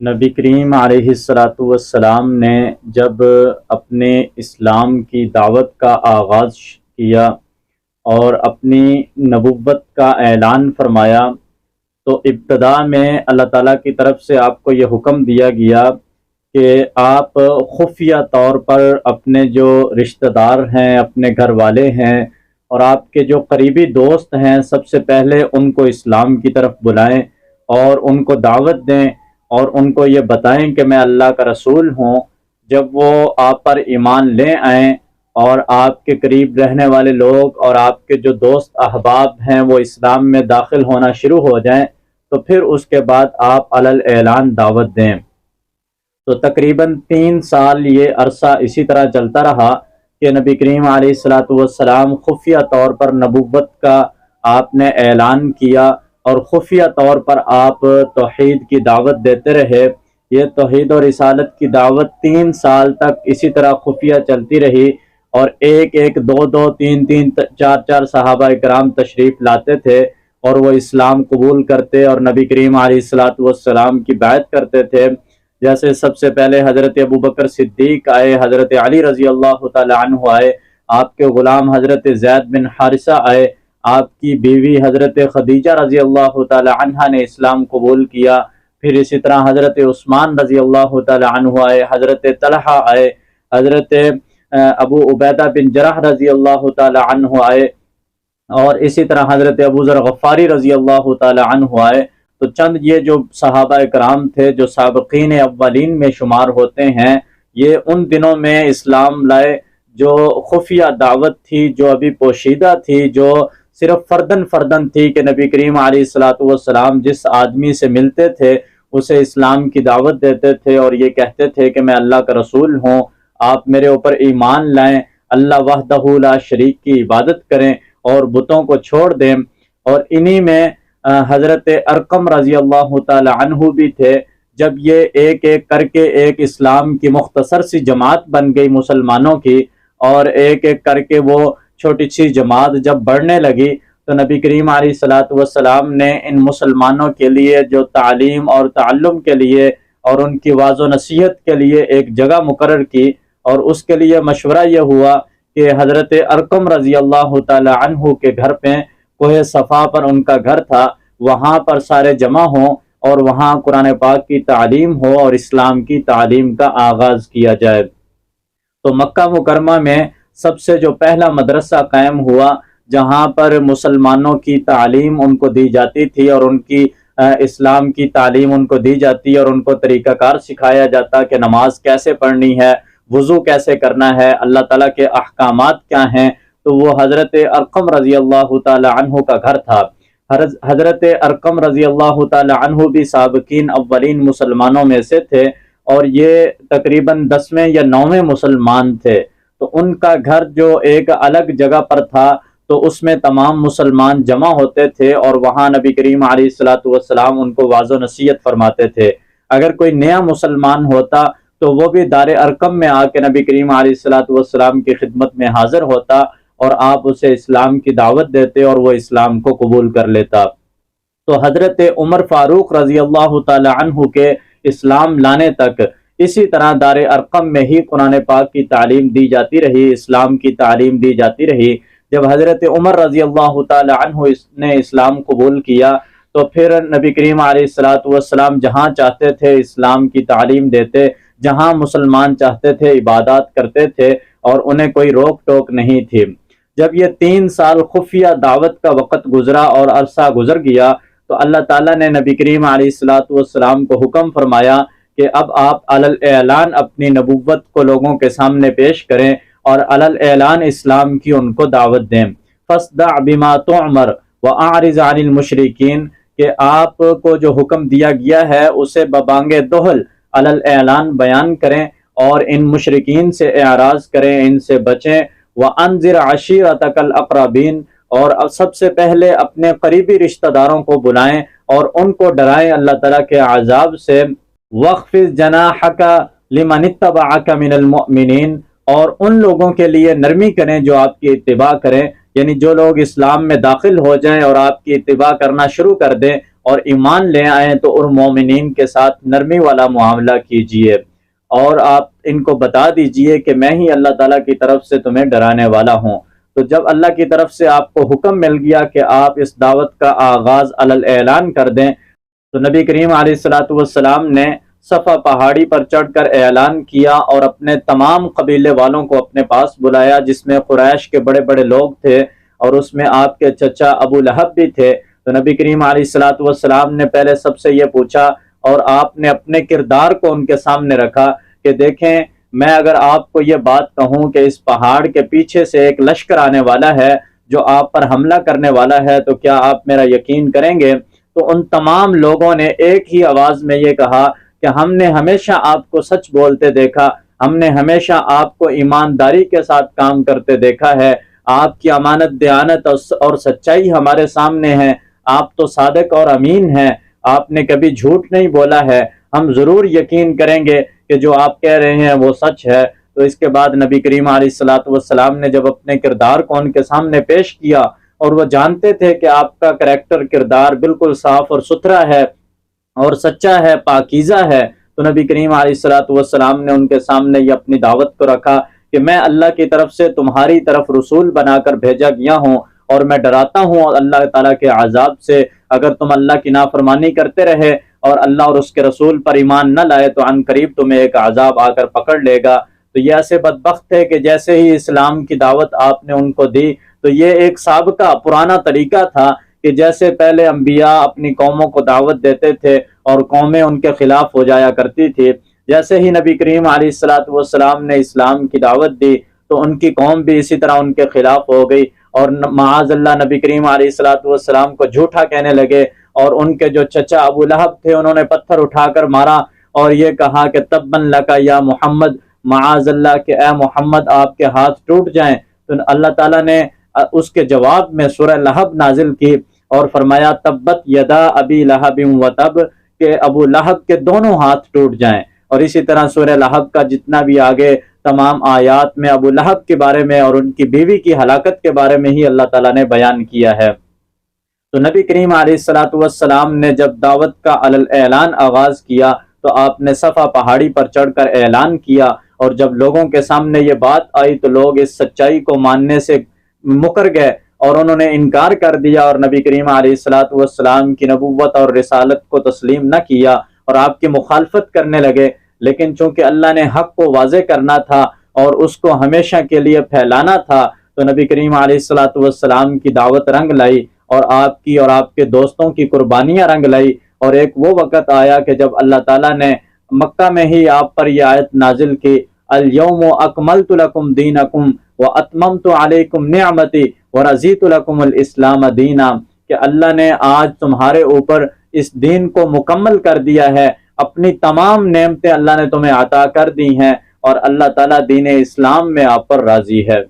نبی کریم علیہ الصلاۃ والسلام نے جب اپنے اسلام کی دعوت کا آغاز کیا اور اپنی نبوت کا اعلان فرمایا تو ابتدا میں اللہ تعالیٰ کی طرف سے آپ کو یہ حکم دیا گیا کہ آپ خفیہ طور پر اپنے جو رشتہ دار ہیں، اپنے گھر والے ہیں اور آپ کے جو قریبی دوست ہیں، سب سے پہلے ان کو اسلام کی طرف بلائیں اور ان کو دعوت دیں اور ان کو یہ بتائیں کہ میں اللہ کا رسول ہوں۔ جب وہ آپ پر ایمان لے آئیں اور آپ کے قریب رہنے والے لوگ اور آپ کے جو دوست احباب ہیں وہ اسلام میں داخل ہونا شروع ہو جائیں تو پھر اس کے بعد آپ علی الاعلان دعوت دیں۔ تو تقریباً 3 سال یہ عرصہ اسی طرح چلتا رہا کہ نبی کریم علیہ الصلاۃ والسلام خفیہ طور پر نبوت کا آپ نے اعلان کیا اور خفیہ طور پر آپ توحید کی دعوت دیتے رہے۔ یہ توحید اور رسالت کی دعوت 3 سال تک اسی طرح خفیہ چلتی رہی اور ایک ایک، دو دو، تین تین، چار چار صحابہ کرام تشریف لاتے تھے اور وہ اسلام قبول کرتے اور نبی کریم علیہ الصلاۃ والسلام کی بیعت کرتے تھے۔ جیسے سب سے پہلے حضرت ابوبکر صدیق آئے، حضرت علی رضی اللہ تعالی عنہ آئے، آپ کے غلام حضرت زید بن حارثہ آئے، آپ کی بیوی حضرت خدیجہ رضی اللہ تعالی عنہ نے اسلام قبول کیا، پھر اسی طرح حضرت عثمان رضی اللہ تعالی عنہ آئے، حضرت طلحہ آئے، حضرت ابو عبیدہ بن جرح رضی اللہ تعالی عنہ آئے اور اسی طرح حضرت ابو ذر غفاری رضی اللہ تعالی عنہ آئے۔ تو چند یہ جو صحابہ کرام تھے جو سابقین اولین میں شمار ہوتے ہیں، یہ ان دنوں میں اسلام لائے۔ جو خفیہ دعوت تھی، جو ابھی پوشیدہ تھی، جو صرف فردن تھی کہ نبی کریم علیہ الصلاۃ والسلام جس آدمی سے ملتے تھے اسے اسلام کی دعوت دیتے تھے اور یہ کہتے تھے کہ میں اللہ کا رسول ہوں، آپ میرے اوپر ایمان لائیں، اللہ وحدہ لا شریک کی عبادت کریں اور بتوں کو چھوڑ دیں۔ اور انہی میں حضرت ارقم رضی اللہ تعالی عنہ بھی تھے۔ جب یہ ایک ایک کر کے ایک اسلام کی مختصر سی جماعت بن گئی مسلمانوں کی اور ایک ایک کر کے وہ چھوٹی سی جماعت جب بڑھنے لگی تو نبی کریم علیہ الصلاۃ والسلام نے ان مسلمانوں کے لیے جو تعلیم اور تعلم کے لیے اور ان کی واعظ و نصیحت کے لیے ایک جگہ مقرر کی اور اس کے لیے مشورہ یہ ہوا کہ حضرت ارقم رضی اللہ تعالی عنہ کے گھر پہ کوہ صفا پر ان کا گھر تھا، وہاں پر سارے جمع ہوں اور وہاں قرآن پاک کی تعلیم ہو اور اسلام کی تعلیم کا آغاز کیا جائے۔ تو مکہ مکرمہ میں سب سے جو پہلا مدرسہ قائم ہوا جہاں پر مسلمانوں کی تعلیم ان کو دی جاتی تھی اور ان کی اسلام کی تعلیم ان کو دی جاتی اور ان کو طریقہ کار سکھایا جاتا کہ نماز کیسے پڑھنی ہے، وضو کیسے کرنا ہے، اللہ تعالیٰ کے احکامات کیا ہیں، تو وہ حضرت ارقم رضی اللہ تعالی عنہ کا گھر تھا۔ حضرت ارقم رضی اللہ تعالی عنہ بھی سابقین اولین مسلمانوں میں سے تھے اور یہ تقریباً 10ویں یا 9ویں مسلمان تھے۔ تو ان کا گھر جو ایک الگ جگہ پر تھا تو اس میں تمام مسلمان جمع ہوتے تھے اور وہاں نبی کریم علیہ الصلاۃ والسلام ان کو واعظ و نصیحت فرماتے تھے۔ اگر کوئی نیا مسلمان ہوتا تو وہ بھی دار ارقم میں آ کے نبی کریم علیہ الصلاۃ والسلام کی خدمت میں حاضر ہوتا اور آپ اسے اسلام کی دعوت دیتے اور وہ اسلام کو قبول کر لیتا۔ تو حضرت عمر فاروق رضی اللہ تعالی عنہ کے اسلام لانے تک اسی طرح دار ارقم میں ہی قرآن پاک کی تعلیم دی جاتی رہی، اسلام کی تعلیم دی جاتی رہی۔ جب حضرت عمر رضی اللہ تعالی عنہ نے اسلام قبول کیا تو پھر نبی کریم علیہ الصلاۃ والسلام جہاں چاہتے تھے اسلام کی تعلیم دیتے، جہاں مسلمان چاہتے تھے عبادات کرتے تھے اور انہیں کوئی روک ٹوک نہیں تھی۔ جب یہ 3 سال خفیہ دعوت کا وقت گزرا اور عرصہ گزر گیا تو اللہ تعالیٰ نے نبی کریم علیہ الصلاۃ والسلام کو حکم فرمایا کہ اب آپ علی الاعلان اپنی نبوت کو لوگوں کے سامنے پیش کریں اور علی الاعلان اسلام کی ان کو دعوت دیں۔ فاصدع بما تؤمر واعرض عن المشرکین، کہ آپ کو جو حکم دیا گیا ہے اسے ببانگ دہل علی الاعلان بیان کریں اور ان مشرکین سے اعراض کریں، ان سے بچیں۔ وَأَنذِرْ عَشِيرَتَكَ الْأَقْرَبِينَ، اور اب سب سے پہلے اپنے قریبی رشتہ داروں کو بلائیں اور ان کو ڈرائیں اللہ تعالیٰ کے عذاب سے۔ وَاخْفِضْ جَنَاحَكَ لِمَنِ اتَّبَعَكَ مِنَ الْمُؤْمِنِينَ، اور ان لوگوں کے لیے نرمی کریں جو آپ کی اتباع کریں، یعنی جو لوگ اسلام میں داخل ہو جائیں اور آپ کی اتباع کرنا شروع کر دیں اور ایمان لے آئیں تو ان مومنین کے ساتھ نرمی والا معاملہ کیجئے، اور آپ ان کو بتا دیجئے کہ میں ہی اللہ تعالیٰ کی طرف سے تمہیں ڈرانے والا ہوں۔ تو جب اللہ کی طرف سے آپ کو حکم مل گیا کہ آپ اس دعوت کا آغاز علی الاعلان کر دیں، تو نبی کریم علیہ الصلوۃ والسلام نے صفا پہاڑی پر چڑھ کر اعلان کیا اور اپنے تمام قبیلے والوں کو اپنے پاس بلایا، جس میں قریش کے بڑے بڑے لوگ تھے اور اس میں آپ کے چچا ابو لہب بھی تھے۔ تو نبی کریم علیہ الصلوۃ والسلام نے پہلے سب سے یہ پوچھا اور آپ نے اپنے کردار کو ان کے سامنے رکھا کہ دیکھیں، میں اگر آپ کو یہ بات کہوں کہ اس پہاڑ کے پیچھے سے ایک لشکر آنے والا ہے جو آپ پر حملہ کرنے والا ہے، تو کیا آپ میرا یقین کریں گے؟ تو ان تمام لوگوں نے ایک ہی آواز میں یہ کہا کہ ہم نے ہمیشہ آپ کو سچ بولتے دیکھا، ہم نے ہمیشہ آپ کو ایمانداری کے ساتھ کام کرتے دیکھا ہے، آپ کی امانت دیانت اور سچائی ہمارے سامنے ہے، آپ تو صادق اور امین ہیں، آپ نے کبھی جھوٹ نہیں بولا ہے، ہم ضرور یقین کریں گے کہ جو آپ کہہ رہے ہیں وہ سچ ہے۔ تو اس کے بعد نبی کریم علیہ الصلوۃ والسلام نے جب اپنے کردار کو ان کے سامنے پیش کیا اور وہ جانتے تھے کہ آپ کا کریکٹر کردار بالکل صاف اور ستھرا ہے اور سچا ہے، پاکیزہ ہے، تو نبی کریم علیہ الصلوۃ والسلام نے ان کے سامنے یہ اپنی دعوت کو رکھا کہ میں اللہ کی طرف سے تمہاری طرف رسول بنا کر بھیجا گیا ہوں اور میں ڈراتا ہوں اللہ تعالیٰ کے عذاب سے، اگر تم اللہ کی نافرمانی کرتے رہے اور اللہ اور اس کے رسول پر ایمان نہ لائے تو عن قریب تمہیں ایک عذاب آ کر پکڑ لے گا۔ تو یہ ایسے بدبخت تھے کہ جیسے ہی اسلام کی دعوت آپ نے ان کو دی، تو یہ ایک سابقہ پرانا طریقہ تھا کہ جیسے پہلے انبیاء اپنی قوموں کو دعوت دیتے تھے اور قومیں ان کے خلاف ہو جایا کرتی تھی، جیسے ہی نبی کریم علیہ الصلوۃ والسلام نے اسلام کی دعوت دی تو ان کی قوم بھی اسی طرح ان کے خلاف ہو گئی اور معاذ اللہ نبی کریم علیہ الصلوۃ والسلام کو جھوٹا کہنے لگے، اور ان کے جو چچا ابو لہب تھے انہوں نے پتھر اٹھا کر مارا اور یہ کہا کہ تبن لکا یا محمد، معاذ اللہ کہ اے محمد آپ کے ہاتھ ٹوٹ جائیں۔ تو اللہ تعالیٰ نے اس کے جواب میں سورہ لہب نازل کی اور فرمایا تبت یدا ابی لہب و تب، کہ ابو لہب کے دونوں ہاتھ ٹوٹ جائیں۔ اور اسی طرح سورہ لہب کا جتنا بھی آگے تمام آیات میں ابو لہب کے بارے میں اور ان کی بیوی کی ہلاکت کے بارے میں ہی اللہ تعالیٰ نے بیان کیا ہے۔ تو نبی کریم علیہ الصلوۃ والسلام نے جب دعوت کا علی الاعلان آغاز کیا تو آپ نے صفا پہاڑی پر چڑھ کر اعلان کیا، اور جب لوگوں کے سامنے یہ بات آئی تو لوگ اس سچائی کو ماننے سے مکر گئے اور انہوں نے انکار کر دیا اور نبی کریم علیہ الصلوۃ والسلام کی نبوت اور رسالت کو تسلیم نہ کیا اور آپ کی مخالفت کرنے لگے۔ لیکن چونکہ اللہ نے حق کو واضح کرنا تھا اور اس کو ہمیشہ کے لیے پھیلانا تھا، تو نبی کریم علیہ الصلوۃ والسلام کی دعوت رنگ لائی اور آپ کی اور آپ کے دوستوں کی قربانیاں رنگ لائی، اور ایک وہ وقت آیا کہ جب اللہ تعالیٰ نے مکہ میں ہی آپ پر یہ آیت نازل کی الیوم اکملت لکم دینکم واتممت علیکم نعمتی ورضیت لکم الاسلام دینا، کہ اللہ نے آج تمہارے اوپر اس دین کو مکمل کر دیا ہے، اپنی تمام نعمتیں اللہ نے تمہیں عطا کر دی ہیں اور اللہ تعالیٰ دین اسلام میں آپ پر راضی ہے۔